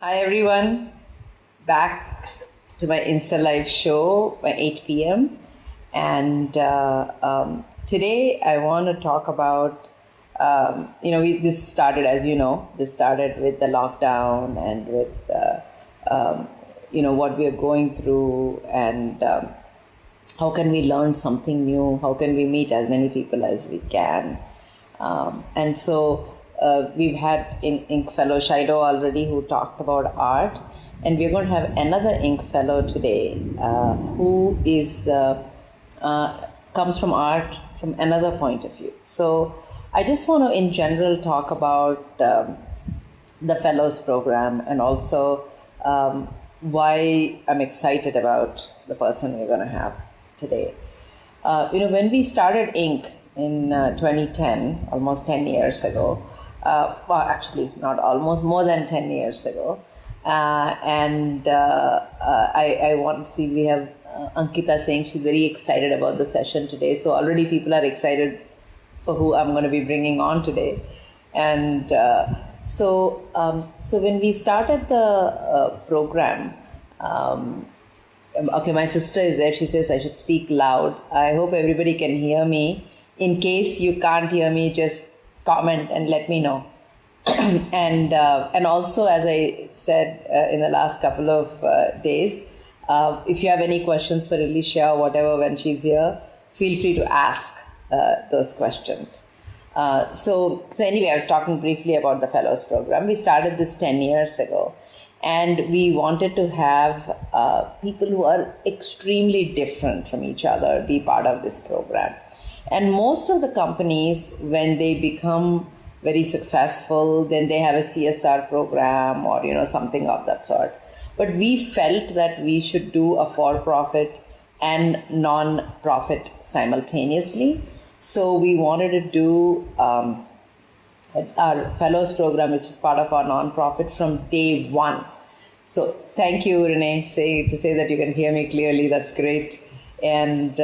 Hi everyone, back to my Insta Live show by 8 p.m. And today I want to talk about, this started, as you know, this started with the lockdown and with, what we are going through and how can we learn something new? How can we meet as many people as we can? And so we've had Ink Fellow Shido already who talked about art, and we're going to have another Ink Fellow today who is comes from art from another point of view. So I just want to, in general, talk about the Fellows program and also why I'm excited about the person we're going to have today. When we started Ink in 2010, almost 10 years ago, well, actually, not almost, more than 10 years ago. I want to see, we have Ankita saying she's very excited about the session today. So already people are excited for who I'm going to be bringing on today. And so when we started the program, okay, my sister is there. She says I should speak loud. I hope everybody can hear me. In case you can't hear me, just comment and let me know. And also, as I said in the last couple of days, if you have any questions for Alicia or whatever when she's here, feel free to ask those questions. So anyway, I was talking briefly about the Fellows program. We started this 10 years ago, and we wanted to have people who are extremely different from each other be part of this program. And most of the companies, when they become very successful, then they have a CSR program or, something of that sort. But we felt that we should do a for-profit and non-profit simultaneously. So we wanted to do our Fellows program, which is part of our non-profit, from day one. So thank you, Renee, to say that you can hear me clearly. That's great. And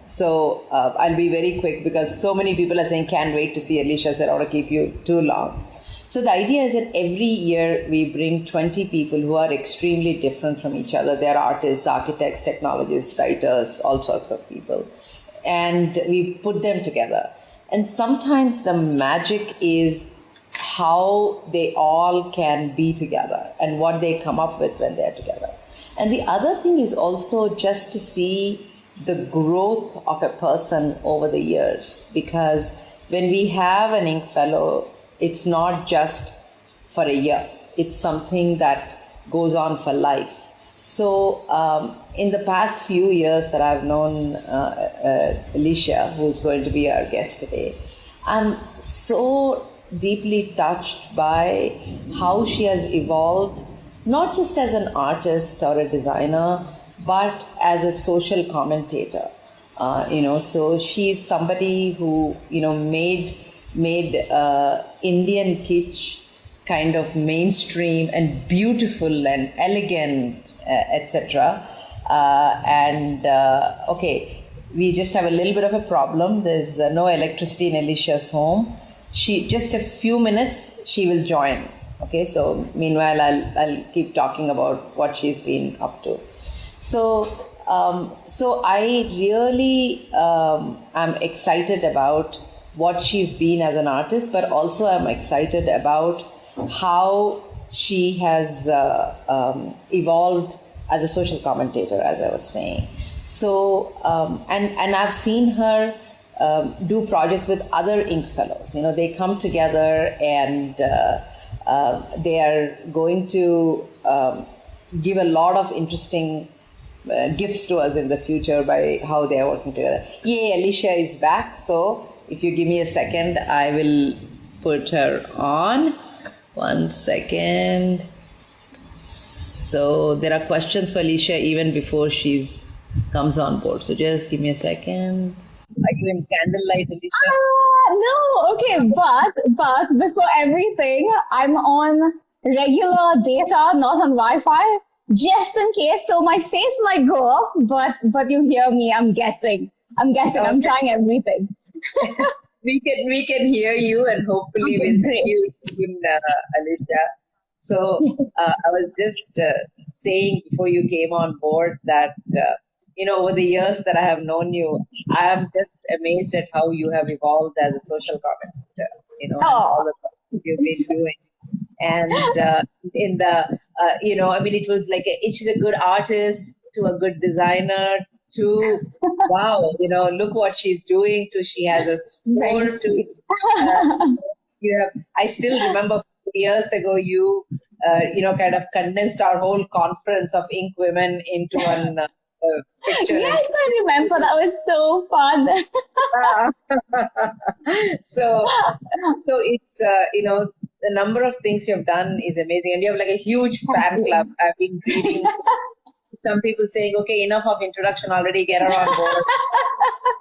so I'll be very quick because so many people are saying, can't wait to see Alicia, so I don't want to keep you too long. So the idea is that every year we bring 20 people who are extremely different from each other. They're artists, architects, technologists, writers, all sorts of people. And we put them together. And sometimes the magic is how they all can be together and what they come up with when they're together. And the other thing is also just to see the growth of a person over the years, because when we have an Ink Fellow, it's not just for a year. It's something that goes on for life. So in the past few years that I've known Alicia, who's going to be our guest today, I'm so deeply touched by how she has evolved, not just as an artist or a designer, but as a social commentator. So she's somebody who, made Indian kitsch kind of mainstream and beautiful and elegant, etc. Okay, we just have a little bit of a problem. There's no electricity in Alicia's home. Just a few minutes, she will join. Okay, so meanwhile, I'll keep talking about what she's been up to. So I really am excited about what she's been as an artist, but also I'm excited about how she has evolved as a social commentator, as I was saying. So, and I've seen her do projects with other Ink Fellows. They come together and they are going to give a lot of interesting gifts to us in the future by how they are working together. Yay, Alicia is back. So if you give me a second, I will put her on. 1 second. So there are questions for Alicia even before she comes on board. So just give me a second. Are you in candlelight, Alicia? No, okay, but before everything, I'm on regular data, not on Wi-Fi, just in case. So my face might go off, but you hear me. I'm guessing. Okay. I'm trying everything. We can hear you, and hopefully we'll see you soon, Alicia. So I was just saying before you came on board that, over the years that I have known you, I am just amazed at how you have evolved as a social commentator, and all Oh, the things you've been doing. And in the, I mean, it was like she's a good artist to a good designer to, wow, look what she's doing to she has a very store to, sweet. uh, you have, I still remember years ago you, kind of condensed our whole conference of ink women into one picture. Yes, I remember. That was so fun. So it's, the number of things you have done is amazing. And you have like a huge fan club. I've been reading some people saying, okay, enough of introduction already, get her on board.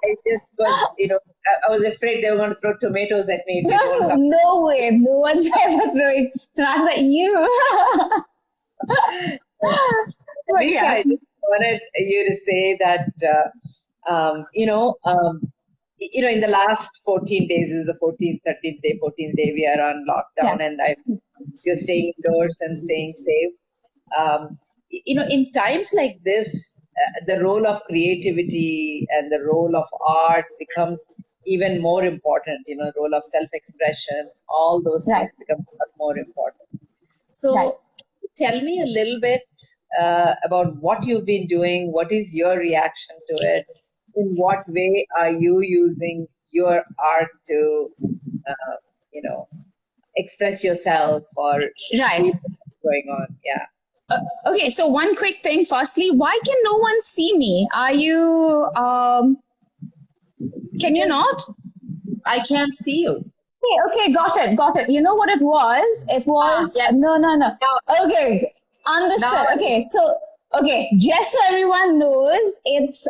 It just was, I was afraid they were going to throw tomatoes at me if you don't come. No way. No one's ever throwing tomatoes at you. Alicia, I just wanted you to say that, in the last 14 days, is the 14th, 13th day, 14th day, we are on lockdown, and you're staying indoors and staying safe. In times like this, the role of creativity and the role of art becomes even more important. The role of self-expression, all those things become more important. So tell me a little bit about what you've been doing. What is your reaction to it? In what way are you using your art to, express yourself or going on? Yeah. Okay, so one quick thing. Firstly, why can no one see me? Are you, can you not? I can't see you. Okay, got it. You know what it was? It was, yes. No. Okay, understood. Okay, so, just so everyone knows, it's,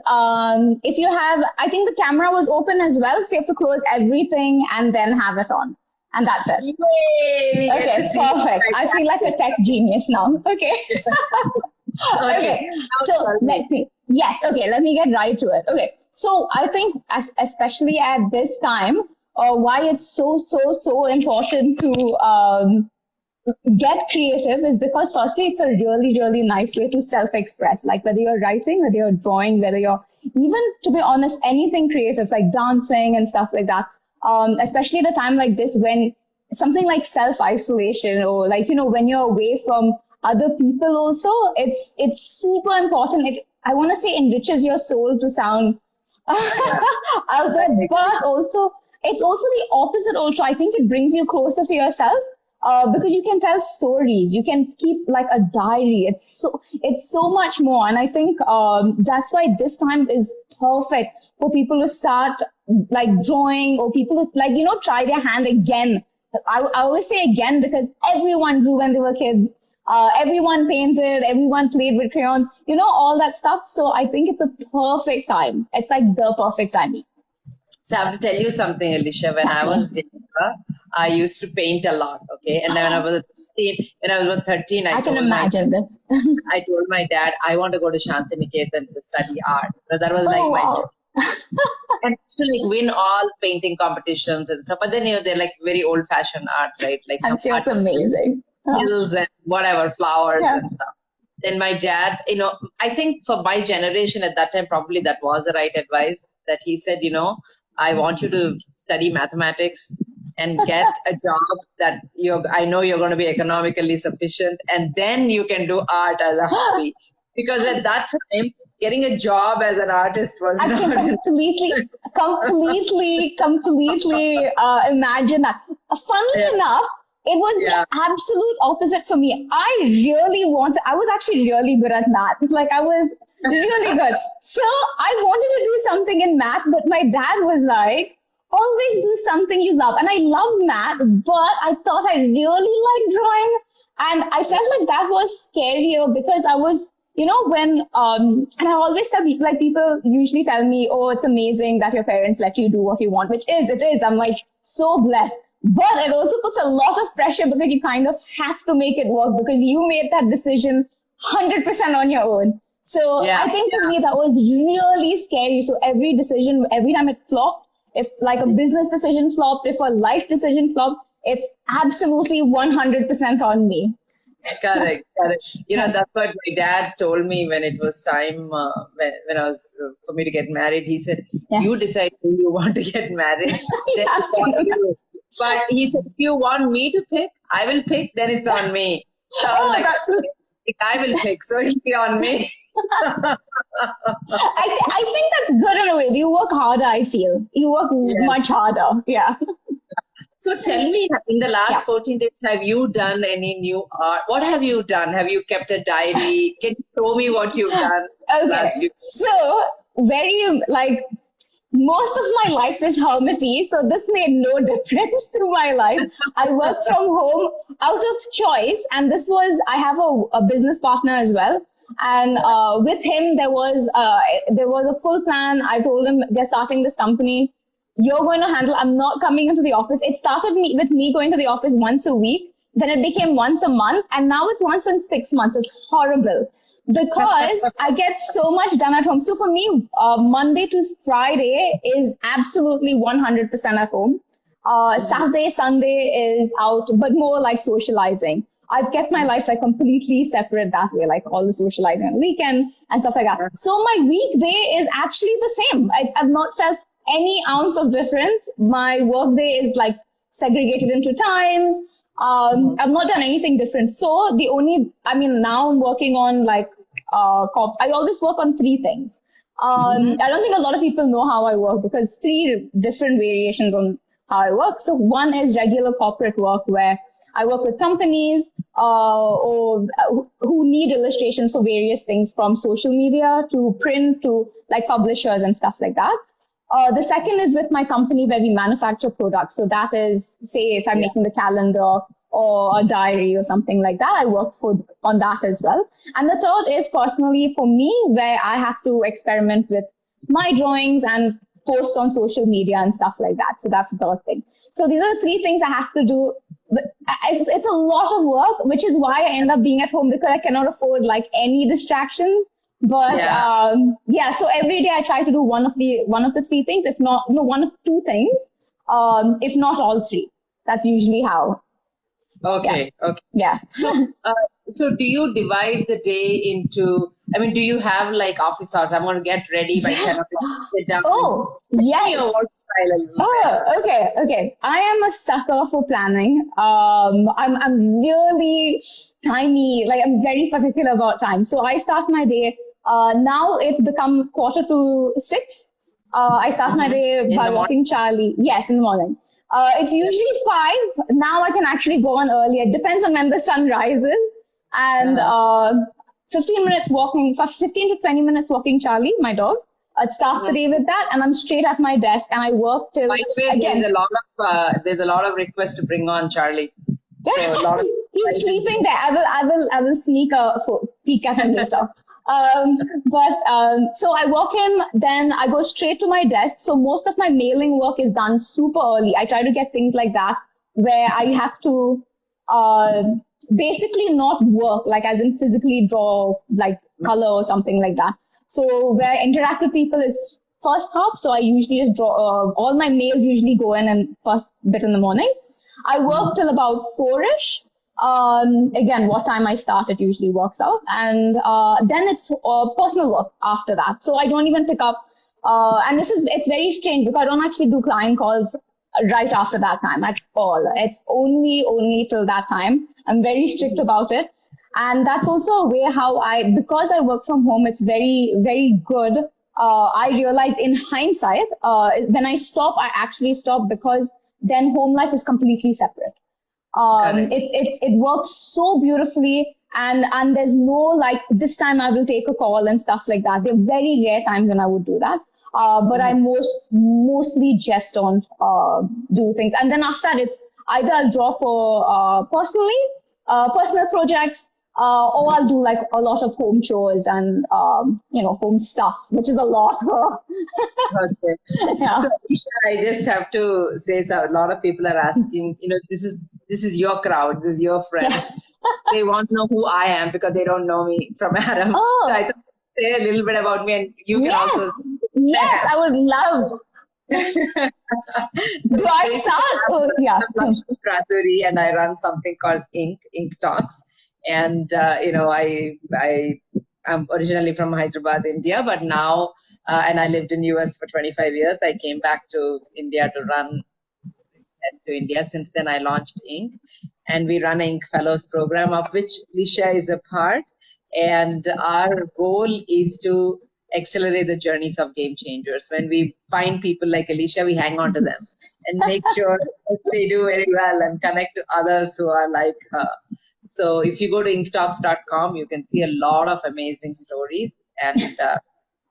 if you have, I think the camera was open as well, so you have to close everything and then have it on. And that's it. Yay, okay, perfect. I feel like a tech genius now. Okay. Okay. So let me get right to it. Okay. So I think especially at this time, why it's so important to get creative is because firstly, it's a really, really nice way to self-express. Like whether you're writing, whether you're drawing, whether you're even, to be honest, anything creative like dancing and stuff like that. Especially at a time like this when something like self-isolation or like, when you're away from other people also, it's super important. I want to say enriches your soul to sound out there, but also it's also the opposite also. I think it brings you closer to yourself because you can tell stories. You can keep like a diary. It's so much more. And I think that's why this time is perfect for people to start like drawing or people to like, try their hand again. I always say again because everyone drew when they were kids. Everyone painted, everyone played with crayons, all that stuff. So I think it's a perfect time. It's like the perfect time. So I have to tell you something, Alicia. When I was younger, I used to paint a lot. Okay, and then when I was 13, I can imagine this. I told my dad I want to go to Shantiniketan to study art. So that was like my dream. And to like win all painting competitions and stuff. But then they're like very old-fashioned art, right? Like some art amazing. Hills and whatever, flowers and stuff. Then my dad, I think for my generation at that time, probably that was the right advice that he said, I want you to study mathematics and get a job that I know you're going to be economically sufficient, and then you can do art as a hobby. Because at that time, getting a job as an artist was I can completely imagine that. Funnily enough, it was the absolute opposite for me. I was actually really good at math. Like I was really good. So I wanted to do something in math, but my dad was like, always do something you love. And I love math, but I thought I really liked drawing. And I felt like that was scarier because I was, when, and I always tell people, like people usually tell me, oh, it's amazing that your parents let you do what you want, it is. I'm like so blessed. But it also puts a lot of pressure because you kind of have to make it work because you made that decision 100% on your own. So I think for me, that was really scary. So every decision, every time it flopped, if like a business decision flopped, if a life decision flopped, it's absolutely 100% on me. Correct, correct. That's what my dad told me when it was time, when I was for me to get married. He said, Yeah. "You decide who you want to get married." Then it's on you. But he said, "If you want me to pick, I will pick. Then it's on me." So I was like, "I will pick, so it'll be on me." I think that's good in a way. You work harder, I feel. You work much harder. Yeah. So tell me, in the last 14 days, have you done any new art? What have you done? Have you kept a diary? Can you show me what you've done? Okay. So, most of my life is hermity, so this made no difference to my life. I work from home out of choice, and I have a business partner as well. And with him, there was a full plan. I told him, we're starting this company. You're going to handle, I'm not coming into the office. It started with me going to the office once a week. Then it became once a month. And now it's once in 6 months. It's horrible because I get so much done at home. So for me, Monday to Friday is absolutely 100% at home. Saturday, Sunday is out, but more like socializing. I've kept my life like completely separate that way, like all the socializing on the weekend and stuff like that. So my weekday is actually the same. I've not felt any ounce of difference. My work day is like segregated into times. I've not done anything different. So now I'm working on I always work on 3 things. I don't think a lot of people know how I work because 3 different variations on how I work. So one is regular corporate work where I work with companies or who need illustrations for various things from social media to print to like publishers and stuff like that. The second is with my company where we manufacture products. So that is, say, if I'm making the calendar or a diary or something like that, I work on that as well. And the third is personally for me, where I have to experiment with my drawings and post on social media and stuff like that. So that's the third thing. So these are the 3 things I have to do. It's a lot of work, which is why I end up being at home because I cannot afford like any distractions. But so every day I try to do one of the 3 things, if not one of 2 things, if not all 3. That's usually how. Okay. Yeah. So do you divide the day into? I mean, do you have like office hours? I'm going to get ready by 10 o'clock. Sit down. Oh, yes. Your work style a little bit. Okay. I am a sucker for planning. I'm really timey. Like I'm very particular about time. So I start my day. Now it's become 5:45. I start my day by walking Charlie. Yes, in the morning. It's usually 5. Now I can actually go on earlier. It depends on when the sun rises. And 15 to 20 minutes walking Charlie, my dog. It starts the day with that, and I'm straight at my desk, and I work till. By the way, again, there's a lot of requests to bring on Charlie. So a lot of he's sleeping there. I will sneak a peek at him later. So I walk him, then I go straight to my desk. So most of my mailing work is done super early. I try to get things like that where I have to basically not work, like as in physically draw like color or something like that. So where I interact with people is first half. So I usually just draw, all my mails usually go in and first bit in the morning. I work till about 4-ish. Again, what time I start, it usually works out. And then it's personal work after that. So I don't even pick up. And it's very strange because I don't actually do client calls right after that time at all. It's only till that time. I'm very strict about it. And that's also a way how because I work from home, it's very, very good. I realized in hindsight, when I stop, I actually stop because then home life is completely separate. It works so beautifully, and there's no like this time I will take a call and stuff like that. There are very rare times when I would do that, but I mostly just don't do things. And then after that, it's either I'll draw for personal projects, or I'll do like a lot of home chores and home stuff, which is a lot. Okay. Yeah. So Alicia, I just have to say, so a lot of people are asking, this is your crowd, this is your friends. They want to know who I am because they don't know me from Adam. Oh. So I thought say a little bit about me, and you can also. Yes, I would love. Do I start? Oh, yeah. I'm Lakshmi Praturi, and I run something called INKtalks. And I'm originally from Hyderabad, India, but now and I lived in US for 25 years. I came back to India to run to India. Since then, I launched Ink, and we run Ink Fellows program, of which Alicia is a part. And our goal is to accelerate the journeys of game changers. When we find people like Alicia, we hang on to them and make sure they do very well and connect to others who are like her. So if you go to INKtalks.com, you can see a lot of amazing stories. And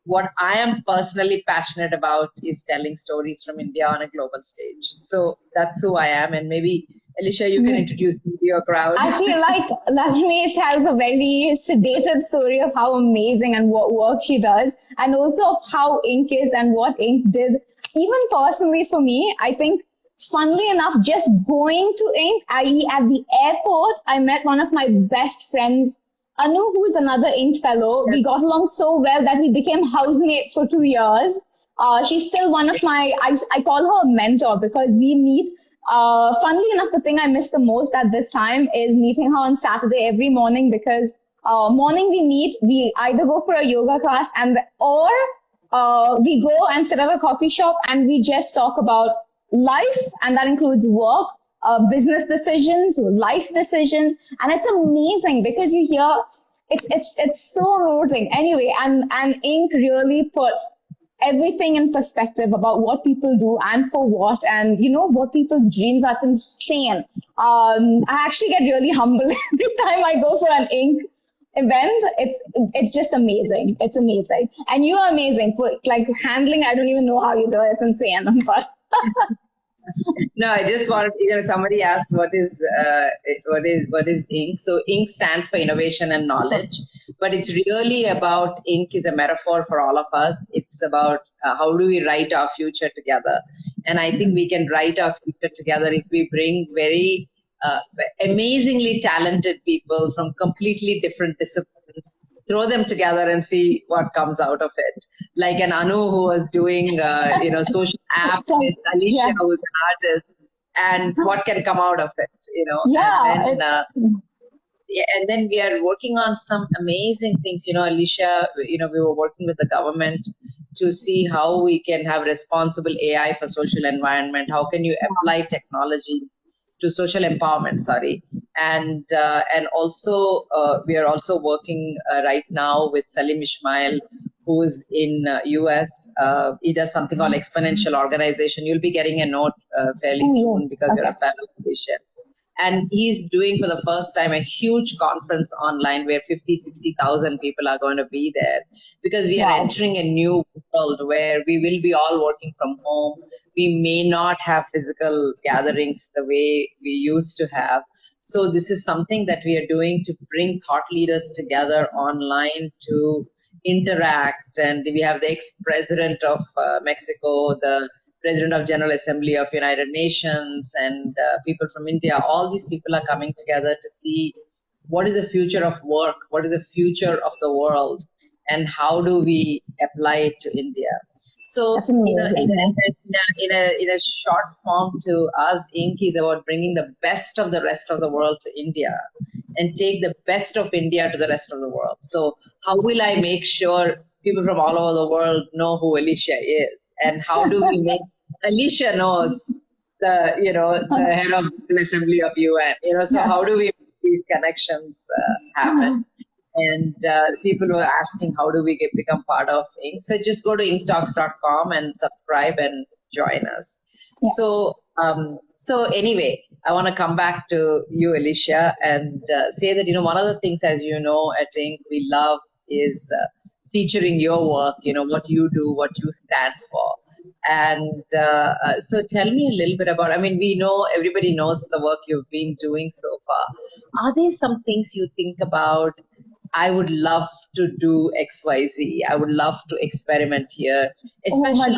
what I am personally passionate about is telling stories from India on a global stage. So that's who I am. And maybe, Alicia, you can introduce me to your crowd. I feel like Lakshmi tells a very sedated story of how amazing and what work she does, and also of how Ink is and what Ink did. Even personally for me, I think, funnily enough, just going to Ink, i.e. at the airport, I met one of my best friends, Anu, who's another Ink fellow. We got along so well that we became housemates for 2 years. She's still one of my, I call her a mentor because we meet. Funnily enough, the thing I miss the most at this time is meeting her on Saturday every morning, because morning we meet, we either go for a yoga class or we go and sit at a coffee shop and we just talk about life, and that includes work, business decisions, life decisions, and it's amazing because you hear it's so amazing. Anyway, and Ink really put everything in perspective about what people do and for what, and what people's dreams are. It's insane. I actually get really humble every time I go for an Ink event. It's just amazing. It's amazing, and you are amazing for like handling. I don't even know how you do it. It's insane, but. No, I just wanted, somebody asked what is Ink. So Ink stands for innovation and knowledge, but it's really about, Ink is a metaphor for all of us. It's about how do we write our future together. And I think we can write our future together if we bring very amazingly talented people from completely different disciplines, throw them together and see what comes out of it. Like an Anu who was doing, social app with Alicia, who's an artist, and what can come out of it, Yeah. And then we are working on some amazing things. Alicia, we were working with the government to see how we can have responsible AI for social environment. How can you apply technology to social empowerment, and also we are also working right now with Salim Ismail, who is in US. He does something called Exponential Organization. You'll be getting a note fairly soon because you're a fellow physician. And he's doing for the first time a huge conference online where 60,000 people are going to be there, because we are entering a new world where we will be all working from home. We may not have physical gatherings the way we used to have. So this is something that we are doing to bring thought leaders together online to interact. And we have the ex-president of Mexico, the President of General Assembly of United Nations, and people from India. All these people are coming together to see what is the future of work, what is the future of the world, and how do we apply it to India. So, in a short form, to us, Ink is about bringing the best of the rest of the world to India and take the best of India to the rest of the world. So, how will I make sure people from all over the world know who Alicia is, and how do we make Alicia knows the head of the Assembly of UN, so how do we make these connections happen? And people were asking, how do we become part of Ink? So just go to INKtalks.com and subscribe and join us. Yeah. So anyway, I want to come back to you, Alicia, and say that, one of the things, as you know, at Ink, we love is featuring your work, what you do, what you stand for. And so tell me a little bit about, we know, everybody knows the work you've been doing so far. Are there some things you think about, I would love to do XYZ, I would love to experiment here, especially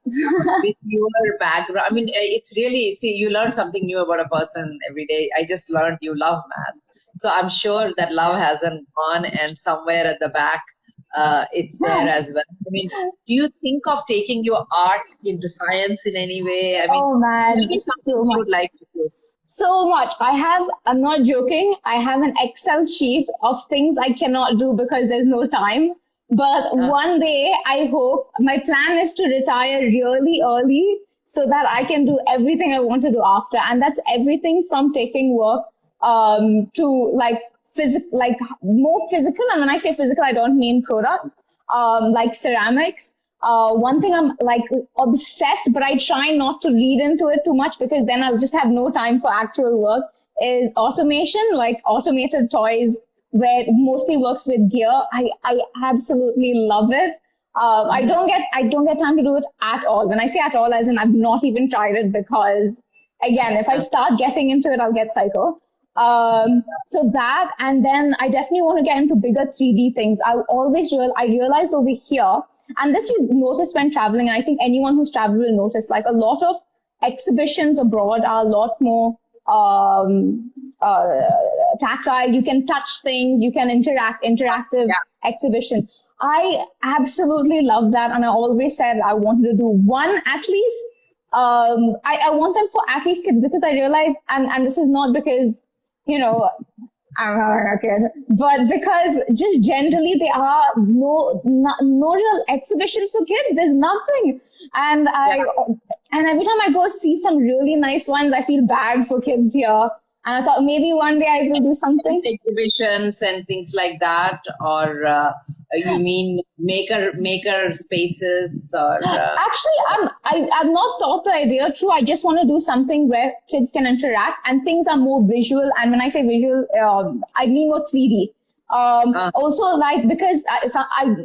with your background? It's really, you learn something new about a person every day. I just learned you love math. So I'm sure that love hasn't gone, and somewhere at the back, it's there as well. Do you think of taking your art into science in any way? Man, maybe something you would like to do. So much. I'm not joking, I have an Excel sheet of things I cannot do because there's no time. But one day, I hope, my plan is to retire really early so that I can do everything I want to do after. And that's everything from taking work to like more physical. And when I say physical, I don't mean product, like ceramics. One thing I'm like obsessed, but I try not to read into it too much because then I'll just have no time for actual work, is automation, like automated toys where it mostly works with gear. I absolutely love it. I don't get time to do it at all. When I say at all, as in I've not even tried it because, again, if I start getting into it, I'll get psycho. So that, and then I definitely want to get into bigger 3D things. I realized over here, and this you notice when traveling, and I think anyone who's traveled will notice, like a lot of exhibitions abroad are a lot more tactile. You can touch things, you can interactive exhibition. I absolutely love that, and I always said I wanted to do one at least. I want them for at least kids because I realized, and this is not because, you know, I'm not a kid, but because just generally there are no real exhibitions for kids. There's nothing, and and every time I go see some really nice ones, I feel bad for kids here. And I thought maybe one day I will do something. Exhibitions and things like that, or you mean maker spaces, or actually, I've not thought the idea through. I just want to do something where kids can interact and things are more visual. And when I say visual, I mean more 3D. Also, like because I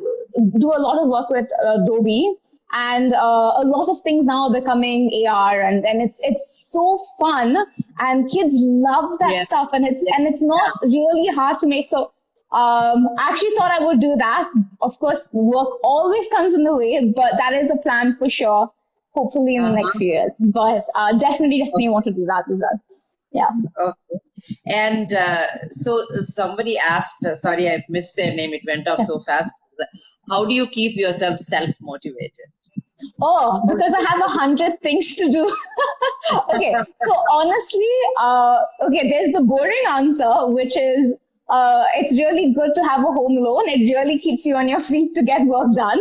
do a lot of work with Adobe. And a lot of things now are becoming AR, and it's so fun, and kids love that stuff, and it's not really hard to make. So I actually thought I would do that. Of course, work always comes in the way, but that is a plan for sure. Hopefully in the next few years, but definitely want to do that as well. Yeah. Okay. And so somebody asked, sorry, I missed their name. It went off so fast. How do you keep yourself self-motivated? Oh, because I have 100 things to do. Okay. So honestly, there's the boring answer, which is, it's really good to have a home loan. It really keeps you on your feet to get work done.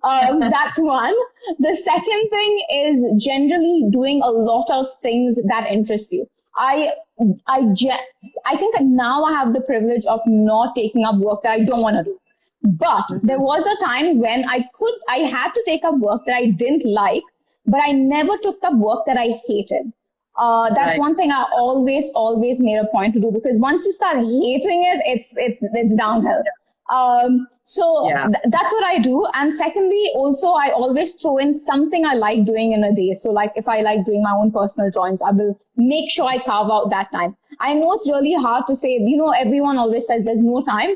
That's one. The second thing is generally doing a lot of things that interest you. I think now I have the privilege of not taking up work that I don't want to do. But there was a time when I had to take up work that I didn't like, but I never took up work that I hated. That's one thing I always made a point to do, because once you start hating it, it's downhill. That's what I do. And secondly, also, I always throw in something I like doing in a day. So like if I like doing my own personal drawings, I will make sure I carve out that time. I know it's really hard to say, everyone always says there's no time.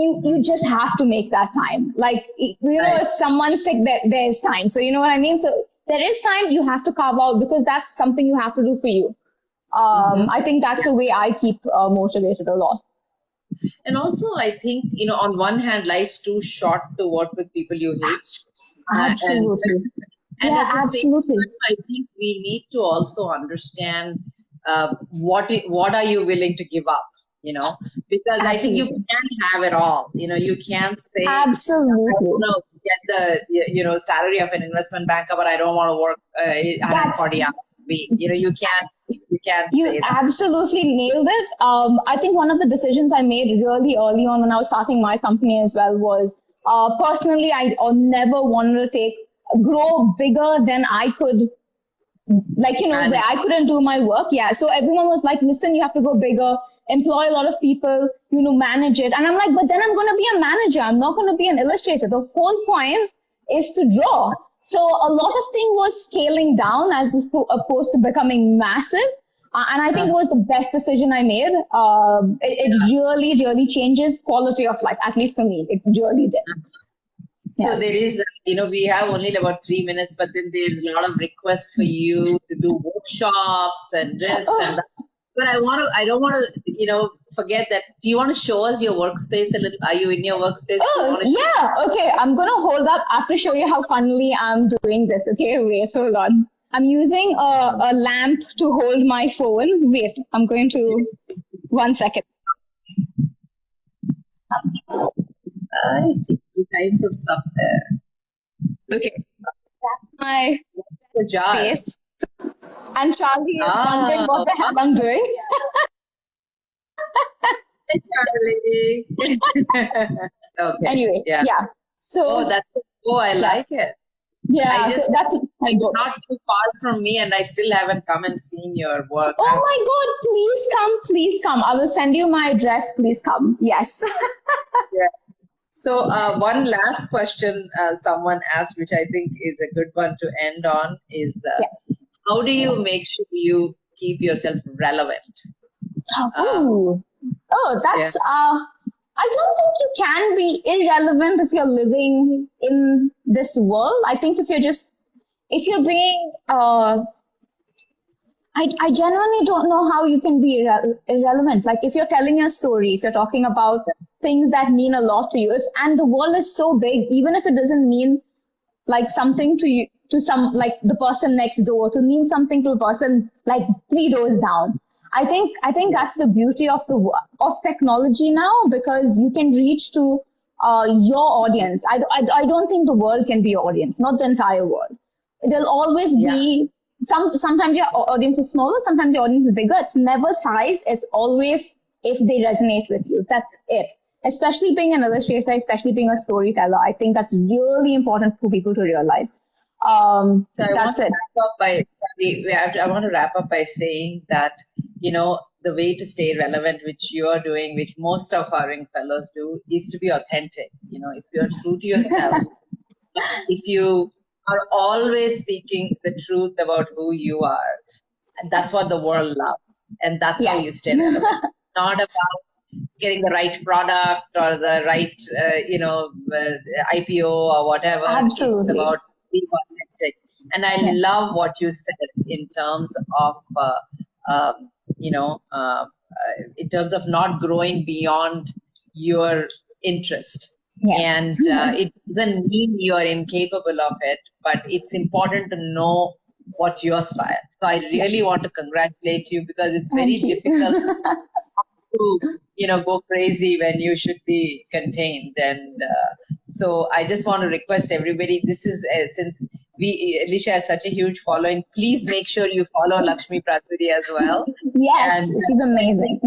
You just have to make that time. Like, if someone's sick, there's time. So you know what I mean? So there is time you have to carve out, because that's something you have to do for you. I think that's the way I keep motivated a lot. And also, I think, on one hand, life's too short to work with people you hate. Absolutely. And at the absolutely. same time, I think we need to also understand what are you willing to give up, because I think you can't have it all. You can't say, absolutely, get the salary of an investment banker, but I don't want to work 140 hours a week. You can't. You absolutely nailed it. I think one of the decisions I made really early on when I was starting my company as well was, personally, I never wanted to grow bigger than I could. Where I couldn't do my work. Yeah. So everyone was like, listen, you have to go bigger, employ a lot of people, manage it. And I'm like, but then I'm going to be a manager. I'm not going to be an illustrator. The whole point is to draw. So a lot of things was scaling down as opposed to becoming massive. And I think it was the best decision I made. It really, really changes quality of life, at least for me. It really did. So there is, we have only about 3 minutes, but then there's a lot of requests for you to do workshops and this and that. But I don't want to, forget that. Do you want to show us your workspace a little? Are you in your workspace? Yeah. Okay. I'm going to hold up. I have to show you how funnily I'm doing this. Okay. Wait, hold on. I'm using a lamp to hold my phone. Wait, I'm going to 1 second. I see all kinds of stuff there. Okay, that's my The jar. space. And Charlie is wondering what the hell I'm doing. Charlie. Okay. Anyway, yeah. So, I like it. yeah, so that's my It's books. not too far from me, and I still haven't come and seen your work. Oh my God, please come. I will send you my address. Please come. Yes. Yeah. So one last question someone asked, which I think is a good one to end on, is how do you make sure you keep yourself relevant? That's I don't think you can be irrelevant if you're living in this world. I think if you're being I genuinely don't know how you can be irrelevant. Like if you're telling your story, if you're talking about things that mean a lot to you, and the world is so big, even if it doesn't mean like something to you, to some, like the person next door, to mean something to a person like 3 doors down. I think that's the beauty of technology now, because you can reach to your audience. I don't think the world can be your audience, not the entire world. There'll always be sometimes your audience is smaller, sometimes your audience is bigger. It's never size. It's always if they resonate with you. That's it. Especially being an illustrator, especially being a storyteller, I think that's really important for people to realize. So that's it. I want to wrap up by saying that, the way to stay relevant, which you are doing, which most of our Ring fellows do, is to be authentic. If you're true to yourself, if you are always speaking the truth about who you are, that's what the world loves. And that's how you stay relevant. Not about getting the right product or the right, IPO or whatever. Absolutely. It's about being authentic. And I love what you said in terms of, in terms of not growing beyond your interest. And it doesn't mean you're incapable of it, but it's important to know what's your style. So I really want to congratulate you, because it's very difficult to go crazy when you should be contained. And so I just want to request everybody, this is since Alicia has such a huge following, please make sure you follow Lakshmi Prathuri as well. Yes, she's amazing.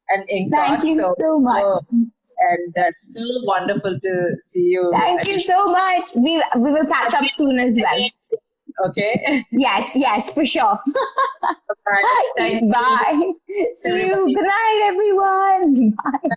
And INKtalks. Thank you so much. And that's so wonderful to see you. Thank you so much. We will catch up soon as well. Okay. Yes, for sure. Bye. Bye. See you. Good night, everyone. Bye.